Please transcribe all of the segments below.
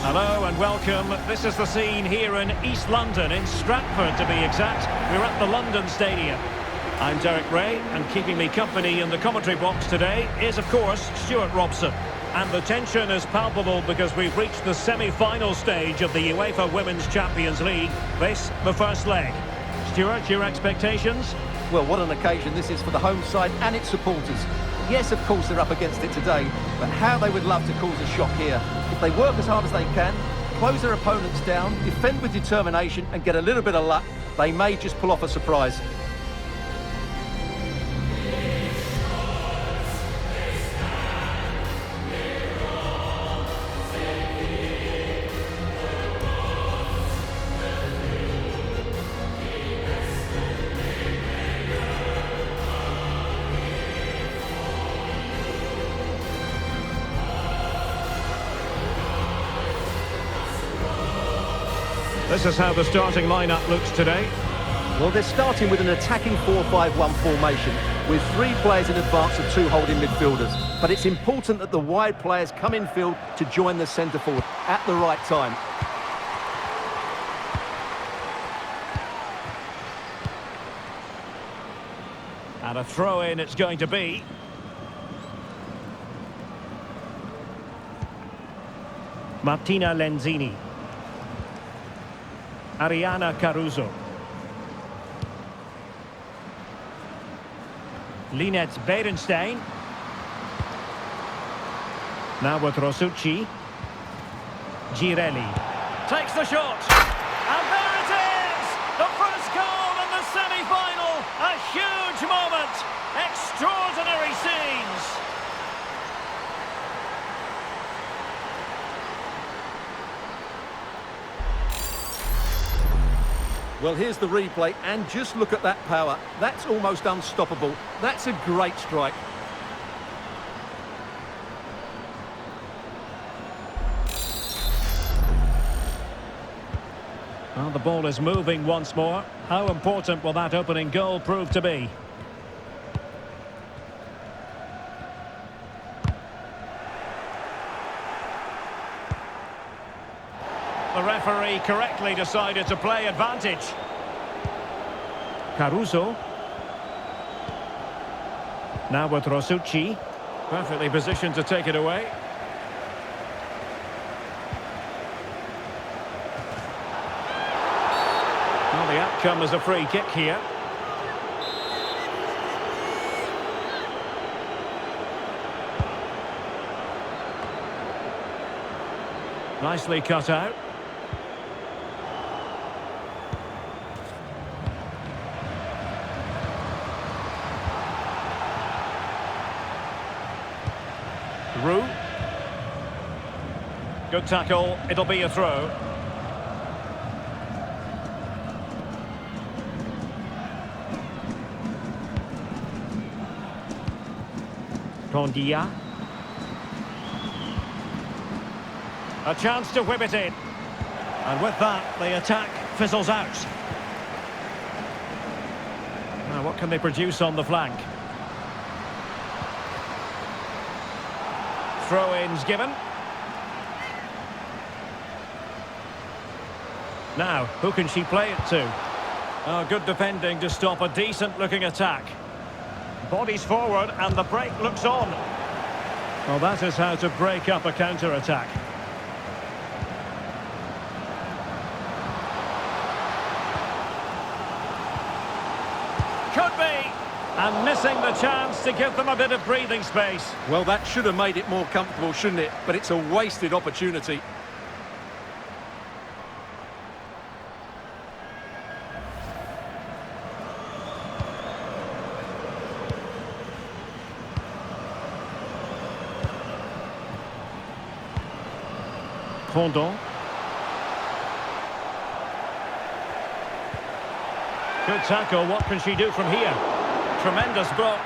Hello and welcome. This is the scene here in East London, in Stratford to be exact. We're at the London Stadium. I'm Derek Ray, and keeping me company in the commentary box today is, of course, Stuart Robson. And the tension is palpable because we've reached the semi-final stage of the UEFA Women's Champions League. This, the first leg. Stuart, your expectations? Well, what an occasion this is for the home side and its supporters. Yes, of course, they're up against it today, but how they would love to cause a shock here. If they work as hard as they can, close their opponents down, defend with determination and get a little bit of luck, they may just pull off a surprise. This is how the starting lineup looks today. Well, they're starting with an attacking 4-5-1 formation with 3 players in advance of 2 holding midfielders. But it's important that the wide players come in field to join the centre forward at the right time. And a throw-in it's going to be. Martina Lenzini. Ariana Caruso. Linette Berenstein. Now with Rosucci. Girelli. Takes the shot. And there it is! The first goal in the semi-final. A huge moment. Extraordinary scenes. Well, here's the replay, and just look at that power. That's almost unstoppable. That's a great strike. Well, the ball is moving once more. How important will that opening goal prove to be? The referee correctly decided to play advantage. Caruso. Now with Rosucci. Perfectly positioned to take it away. Well, the outcome is a free kick here. Nicely cut out. Roux. Good tackle, it'll be a throw. Kondia. A chance to whip it in. And with that, the attack fizzles out. Now, what can they produce on the flank? Throw-ins given. Now, who can she play it to? Oh, good defending to stop a decent-looking attack. Bodies forward, and the break looks on. Well, that is how to break up a counter-attack. Could be. And missing the chance to give them a bit of breathing space. Well, that should have made it more comfortable, shouldn't it? But it's a wasted opportunity. Condon. Good tackle. What can she do from here? Tremendous block.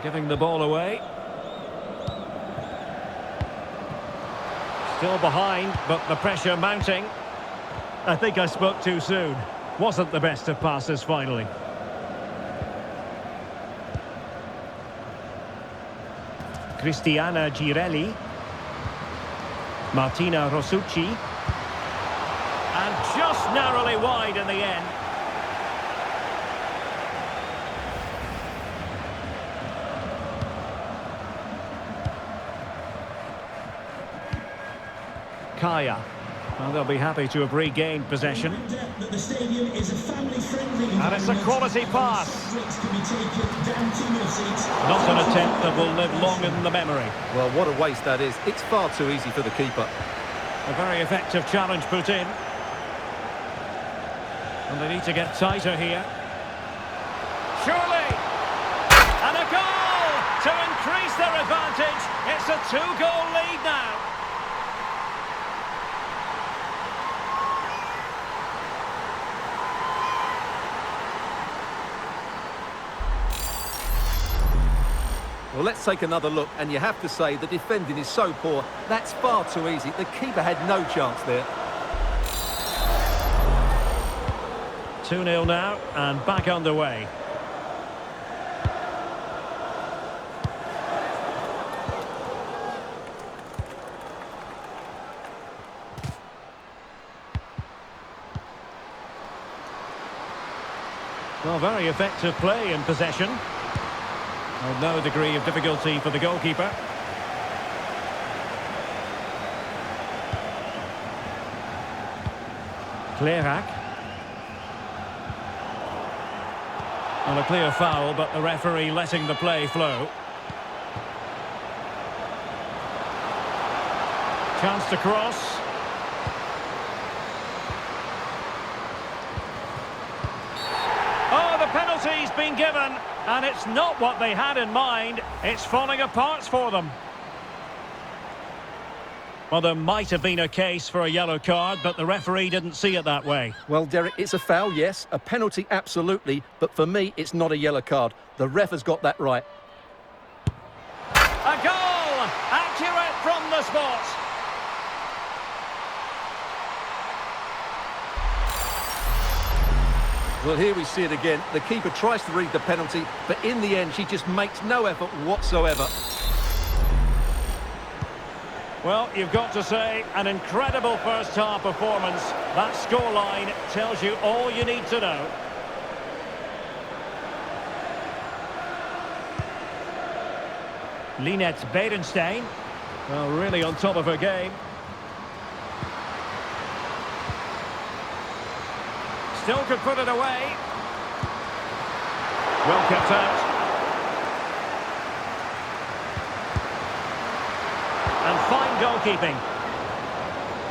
Giving the ball away. Still behind, but the pressure mounting. I think I spoke too soon. Wasn't the best of passes finally. Cristiana Girelli. Martina Rosucci. And just narrowly wide in the end. Kaya. Well, they'll be happy to have regained possession. And it's a quality pass. Not an attempt that will live long in the memory. Well, what a waste that is. It's far too easy for the keeper. A very effective challenge put in. And they need to get tighter here. Surely! And a goal to increase their advantage. It's a 2-goal lead now. Well, let's take another look, and you have to say the defending is so poor. That's far too easy. The keeper had no chance there. 2-0 now, and back underway. Well, very effective play in possession. Well, no degree of difficulty for the goalkeeper. Clearac. Well, a clear foul, but the referee letting the play flow. Chance to cross. Oh, the penalty's been given, and it's not what they had in mind. It's falling apart for them. Well, there might have been a case for a yellow card, but the referee didn't see it that way. Well, Derek, it's a foul, yes. A penalty, absolutely. But for me, it's not a yellow card. The ref has got that right. A goal! Accurate from the spot. Well, here we see it again. The keeper tries to read the penalty, but in the end, she just makes no effort whatsoever. Well, you've got to say, an incredible first-half performance. That scoreline tells you all you need to know. Linette Beerenstein. Well, really on top of her game. Still could put it away. Well kept out. And fine goalkeeping.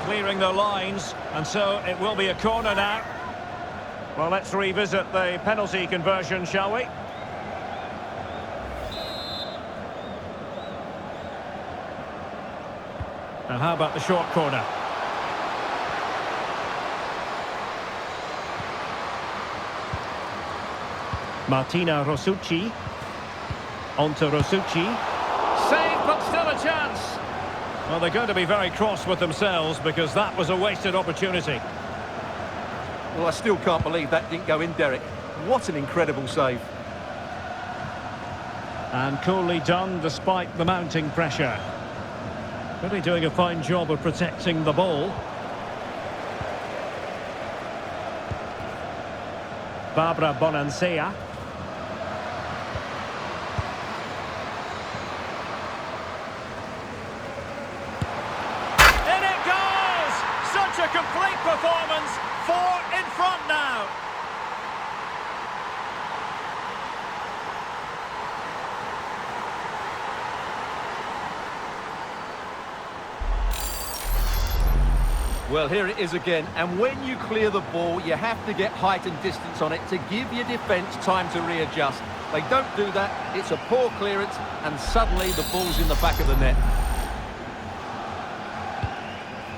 Clearing the lines, and so it will be a corner now. Well, let's revisit the penalty conversion, shall we? Now, how about the short corner? Martina Rosucci. On to Rosucci. Save, but still a chance. Well, they're going to be very cross with themselves because that was a wasted opportunity. Well, I still can't believe that didn't go in, Derek. What an incredible save. And coolly done despite the mounting pressure. Really doing a fine job of protecting the ball. Barbara Bonansea. In it goes! Such a complete performance. 4 in front now. Well, here it is again, and when you clear the ball, you have to get height and distance on it to give your defence time to readjust. They don't do that, it's a poor clearance, and suddenly the ball's in the back of the net.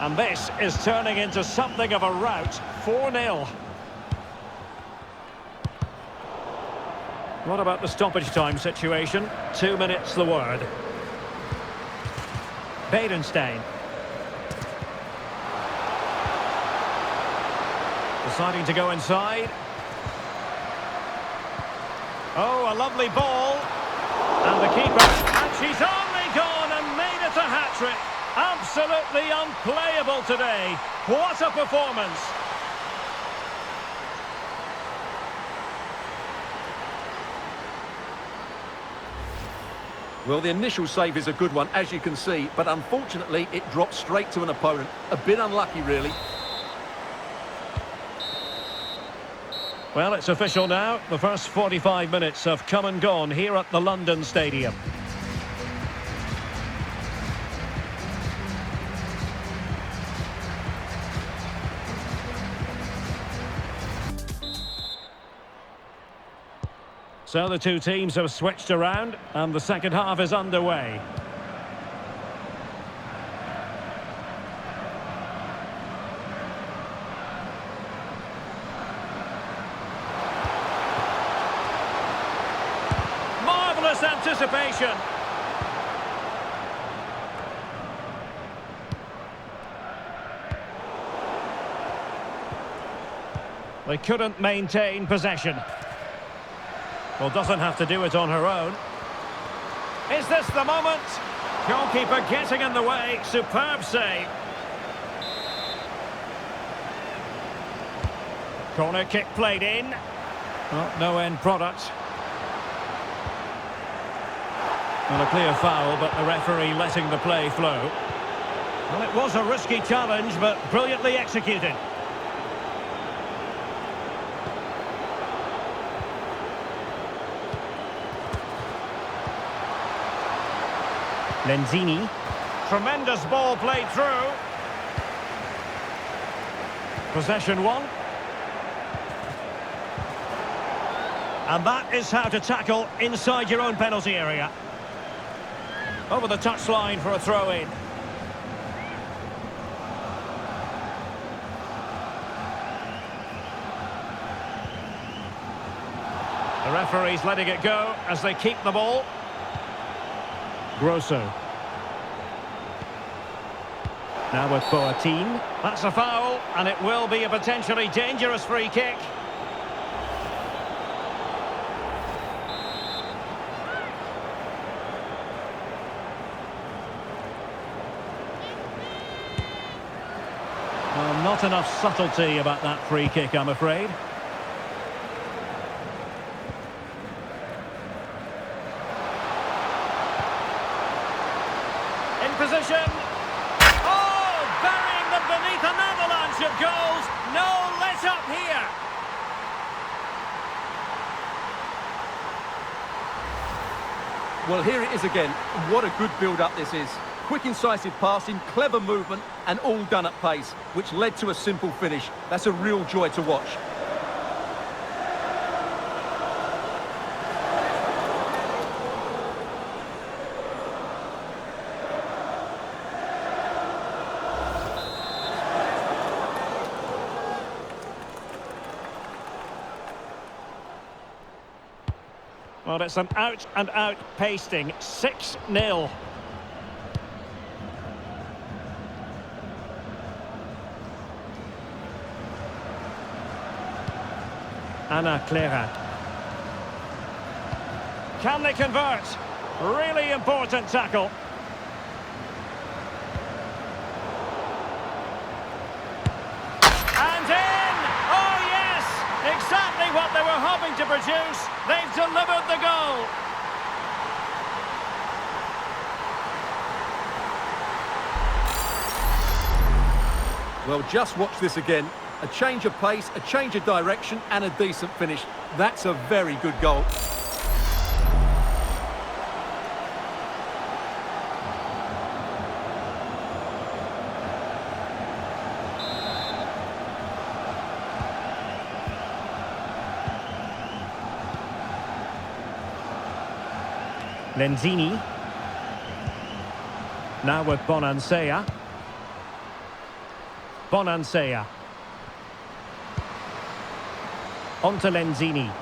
And this is turning into something of a rout. 4-0. What about the stoppage time situation? 2 minutes the word. Beerenstein. Deciding to go inside. Oh, a lovely ball. And the keeper. And she's only gone and made it a hat-trick. Absolutely unplayable today. What a performance. Well, the initial save is a good one, as you can see, but unfortunately it dropped straight to an opponent. A bit unlucky, really. Well, it's official now. The first 45 minutes have come and gone here at the London Stadium. So the two teams have switched around and the second half is underway. Marvellous anticipation. They couldn't maintain possession. Well, doesn't have to do it on her own. Is this the moment? Goalkeeper getting in the way. Superb save. Corner kick played in. Well, no end product. Well, a clear foul, but the referee letting the play flow. Well, it was a risky challenge, but brilliantly executed. Lenzini. Tremendous ball played through. Possession won. And that is how to tackle inside your own penalty area. Over the touchline for a throw-in. The referee's letting it go as they keep the ball. Grosso. Now with Boateng. That's a foul, and it will be a potentially dangerous free kick. Well, not enough subtlety about that free kick, I'm afraid. Position. Oh, burying them beneath an avalanche of goals. No let up here. Well, here it is again. What a good build-up this is. Quick, incisive passing, clever movement, and all done at pace, which led to a simple finish. That's a real joy to watch. Well, it's an out-and-out pasting. 6-0. Ana Clara. Can they convert? Really important tackle. And in! Oh, yes! Exactly what they were hoping to produce. They've delivered the goal. Well, just watch this again. A change of pace, a change of direction, and a decent finish. That's a very good goal. Lenzini. Now with Bonansea. Bonansea. On to Lenzini.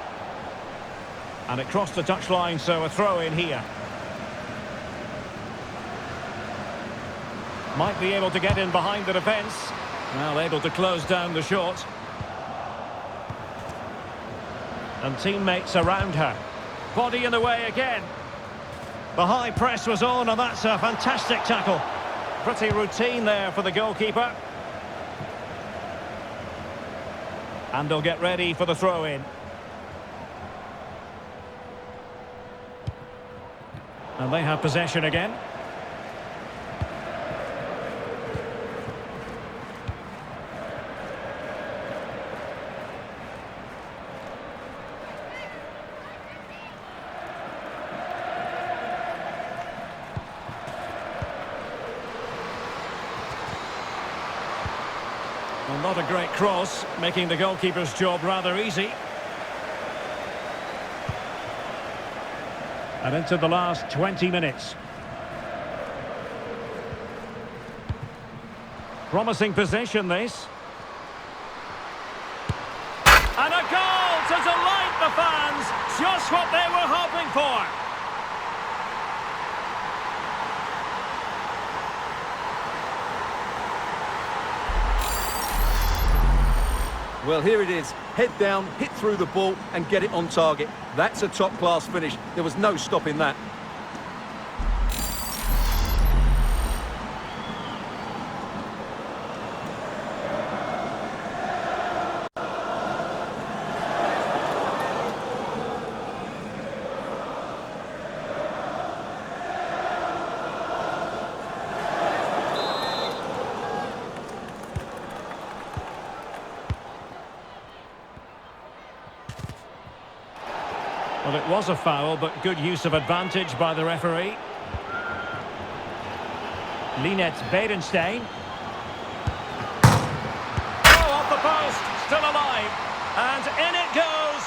And it crossed the touchline, so a throw in here. Might be able to get in behind the defence. Well, able to close down the shot. And teammates around her. Body in the way again. The high press was on, and that's a fantastic tackle. Pretty routine there for the goalkeeper. And they'll get ready for the throw-in. And they have possession again. Well, not a great cross, making the goalkeeper's job rather easy. And into the last 20 minutes. Promising position, this. And a goal to delight the fans. Just what they were hoping for. Well, here it is. Head down, hit through the ball and get it on target. That's a top-class finish. There was no stopping that. Well, it was a foul, but good use of advantage by the referee. Linette Berenstein. Oh, off the post, still alive. And in it goes.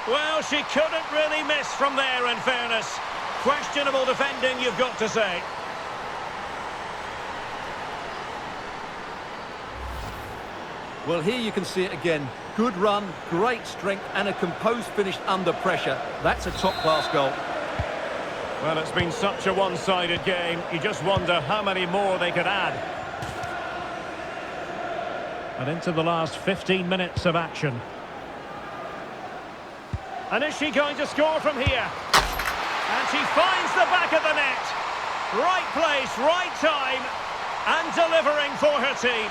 Well, she couldn't really miss from there, in fairness. Questionable defending, you've got to say. Well, here you can see it again. Good run, great strength and a composed finish under pressure. That's a top-class goal. Well, it's been such a one-sided game. You just wonder how many more they could add. And into the last 15 minutes of action. And is she going to score from here? And she finds the back of the net. Right place, right time, and delivering for her team.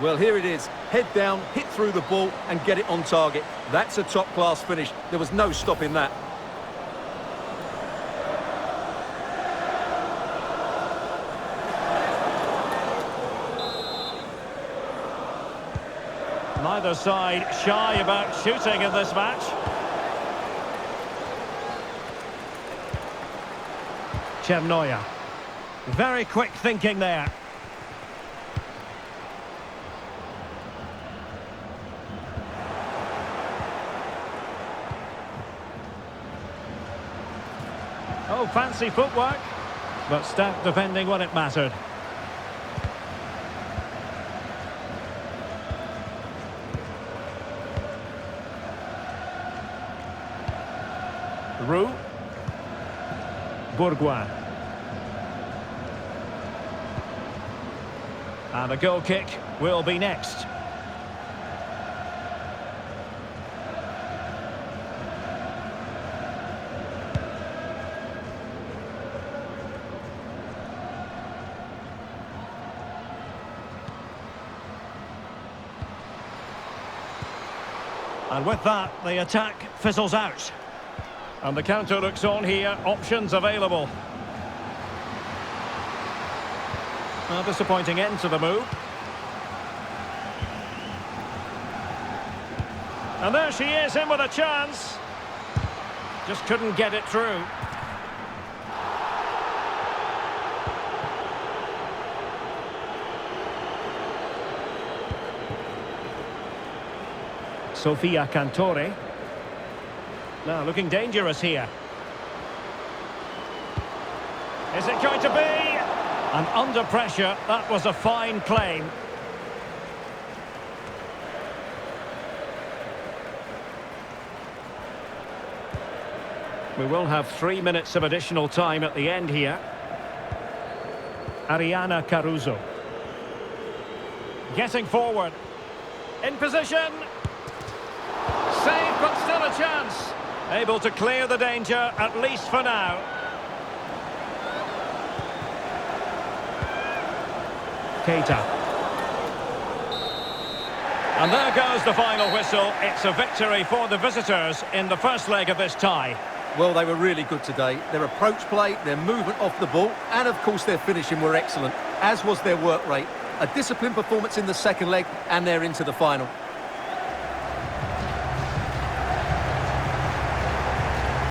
Well, here it is. Head down, hit through the ball and get it on target. That's a top-class finish. There was no stopping that. Neither side shy about shooting in this match. Chernoya. Very quick thinking there. Oh, fancy footwork, but stout defending when it mattered. Roux. Bourgoin. And the goal kick will be next. And with that, the attack fizzles out. And the counter looks on here, options available. A disappointing end to the move. And there she is, in with a chance. Just couldn't get it through. Sofia Cantore. Now looking dangerous here. Is it going to be? And under pressure, that was a fine claim. We will have 3 minutes of additional time at the end here. Ariana Caruso. Getting forward. In position. Save, but still a chance. Able to clear the danger, at least for now. Keita. And there goes the final whistle. It's a victory for the visitors in the first leg of this tie. Well, they were really good today. Their approach play, their movement off the ball, and of course their finishing were excellent, as was their work rate. A disciplined performance in the second leg, and they're into the final.